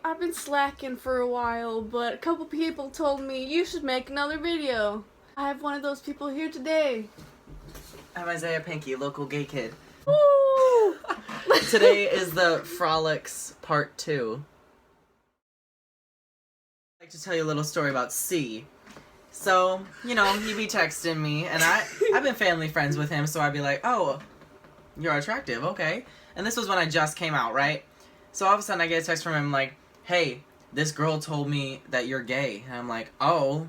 I've been slacking for a while, but a couple people told me you should make another video. I have one of those people here today. I'm Isaiah Pinky, local gay kid. Woo! Today is the Frolics Part 2. I'd like to tell you a little story about C. So, you know, he'd be texting me, and I've been family friends with him, so I'd be like, oh, you're attractive, okay. And this was when I just came out, right? So all of a sudden I get a text from him like, hey, this girl told me that you're gay. And I'm like, oh,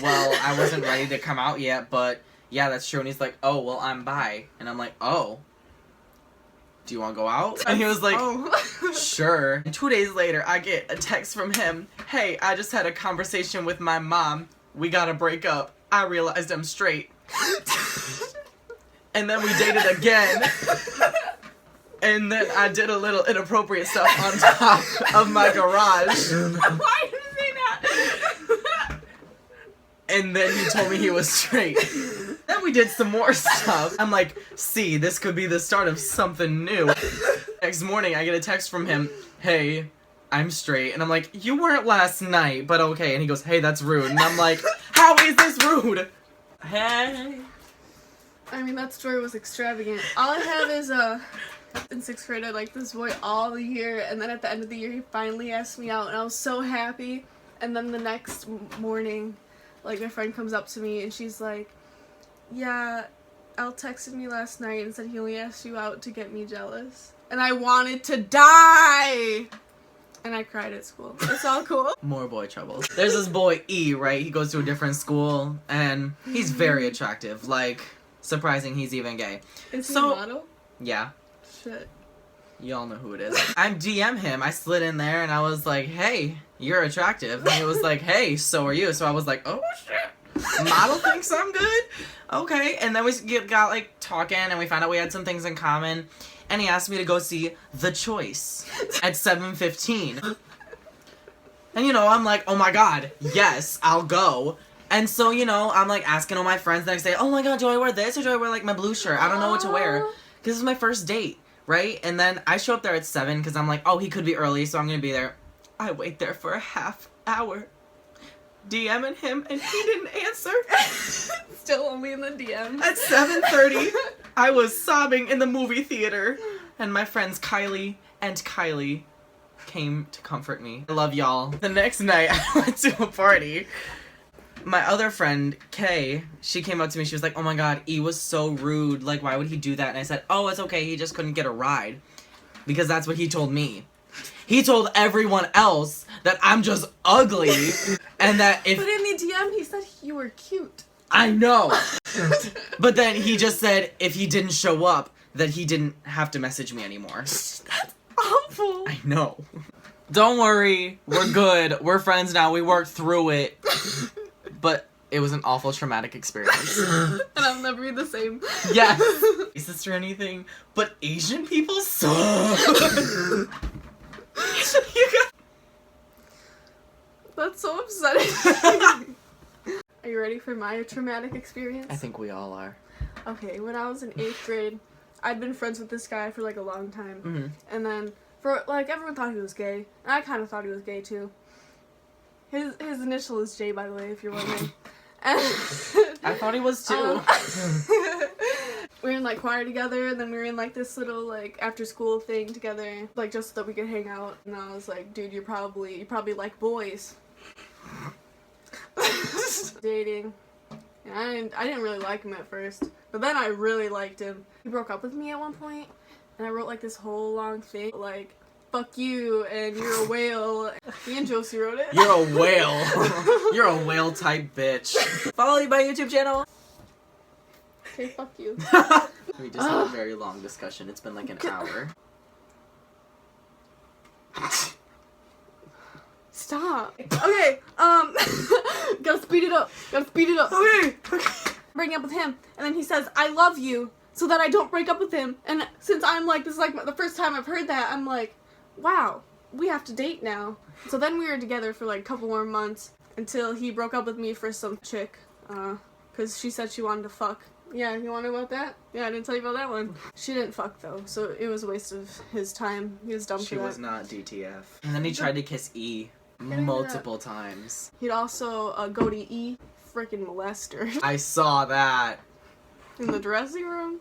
well, I wasn't ready to come out yet, but yeah, that's true. And he's like, oh, well, I'm bi. And I'm like, oh, do you want to go out? And he was like, oh. Sure. And 2 days later, I get a text from him, hey, I just had a conversation with my mom. We gotta break up. I realized I'm straight. And then we dated again. And then I did a little inappropriate stuff on top of my garage. Why did you say that? And then he told me he was straight. Then we did some more stuff. I'm like, see, this could be the start of something new. Next morning, I get a text from him, hey, I'm straight. And I'm like, you weren't last night, but okay. And he goes, hey, that's rude. And I'm like, how is this rude? Hey. I mean, that story was extravagant. All I have is, in 6th grade, I liked this boy all the year, and then at the end of the year, he finally asked me out, and I was so happy. And then the next morning, like, my friend comes up to me, and she's like, yeah, Al texted me last night and said he only asked you out to get me jealous. And I wanted to die! And I cried at school. It's all cool. More boy troubles. There's this boy, E, right? He goes to a different school, and he's very attractive. Like, surprising he's even gay. Is he a model? Yeah. Shit. Y'all know who it is. I DM him. I slid in there and I was like, hey, you're attractive. And he was like, hey, so are you. So I was like, oh shit. Model thinks I'm good? Okay. And then we got like talking and we found out we had some things in common. And he asked me to go see The Choice at 7:15. And you know, I'm like, oh my god, yes, I'll go. And so, you know, I'm like asking all my friends the next day, oh my god, do I wear this or do I wear like my blue shirt? I don't know what to wear. Because this is my first date. Right? And then I show up there at 7 because I'm like, oh, he could be early, so I'm going to be there. I wait there for a half hour, DMing him, and he didn't answer. Still only in the DM. At 7:30, I was sobbing in the movie theater, and my friends Kylie and Kylie came to comfort me. I love y'all. The next night, I went to a party. My other friend, Kay, she came up to me, she was like, oh my god, E was so rude, like, why would he do that? And I said, oh, it's okay, he just couldn't get a ride. Because that's what he told me. He told everyone else that I'm just ugly, and that if— But in the DM, he said you were cute. I know! But then he just said if he didn't show up, that he didn't have to message me anymore. That's awful. I know. Don't worry, we're good, we're friends now, we worked through it. But it was an awful traumatic experience. And I'll never be the same. Yes. Racist or anything, but Asian people suck. That's so upsetting. Are you ready for my traumatic experience? I think we all are. Okay, when I was in 8th grade, I'd been friends with this guy for like a long time. Mm-hmm. And then, for like, everyone thought he was gay. And I kind of thought he was gay too. His initial is J, by the way, if you're wondering. And I thought he was too. We were in like choir together, and then we were in like this little like after school thing together, like just so that we could hang out. And I was like, dude, you probably like boys. Dating. And I didn't really like him at first, but then I really liked him. He broke up with me at one point, and I wrote like this whole long thing like, fuck you, and you're a whale. Me and Josie wrote it. You're a whale. You're a whale type bitch. Follow me my YouTube channel. Okay, fuck you. We just had a very long discussion. It's been like an hour. Stop. Okay, gotta speed it up. Okay. Breaking up with him, and then he says, I love you, so that I don't break up with him. And since I'm like, this is like the first time I've heard that, I'm like, wow, we have to date now. So then we were together for like a couple more months until he broke up with me for some chick, because she said she wanted to fuck. Yeah, you want to know about that? Yeah, I didn't tell you about that one. She didn't fuck though, so it was a waste of his time. He was dumb She for that. was not DTF. And then he tried to kiss E multiple times. He'd also go to E, freaking molester. I saw that. In the dressing room?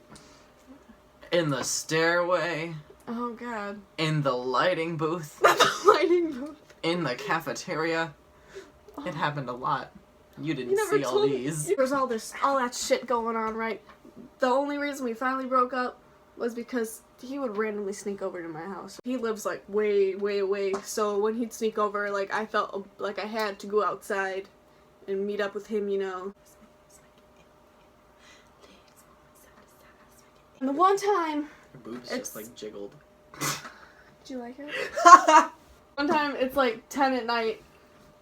In the stairway. Oh god. In the lighting booth. The lighting booth. In the cafeteria. It happened a lot. You didn't never see all told these. me. There's all that shit going on, right? The only reason we finally broke up was because he would randomly sneak over to my house. He lives like way, way away, so when he'd sneak over, like I felt like I had to go outside and meet up with him, you know. And the one time... Your boobs just like jiggled. Did you like it? One time it's like 10 at night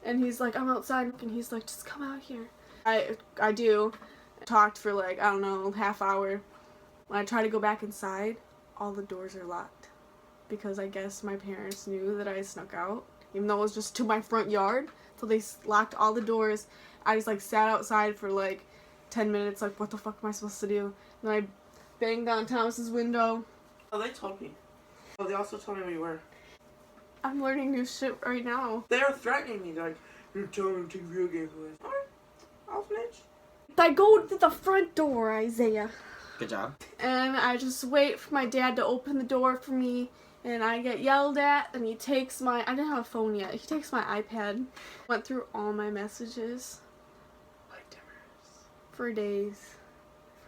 and he's like, I'm outside, and he's like, just come out here. I do. Talked for like, I don't know, half hour. When I try to go back inside, all the doors are locked. Because I guess my parents knew that I snuck out. Even though it was just to my front yard. So they locked all the doors. I just like sat outside for like 10 minutes, like what the fuck am I supposed to do? And I banged on Thomas's window. Oh, they told me. Oh, they also told me where you were. I'm learning new shit right now. They were threatening me, like, you're telling me to take video games away. Alright, I'll snitch. I go to the front door, Isaiah. Good job. And I just wait for my dad to open the door for me. And I get yelled at, and he takes my... I didn't have a phone yet. He takes my iPad. Went through all my messages. Light dimmers. For days.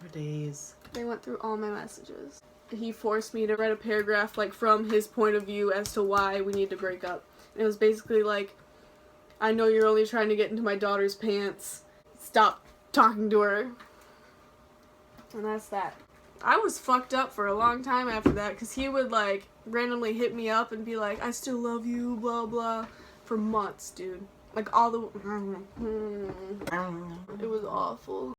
For days. They went through all my messages. He forced me to write a paragraph, like, from his point of view as to why we need to break up. And it was basically like, I know you're only trying to get into my daughter's pants. Stop talking to her. And that's that. I was fucked up for a long time after that, because he would, like, randomly hit me up and be like, I still love you, blah, blah, for months, dude. Like, all the... It was awful.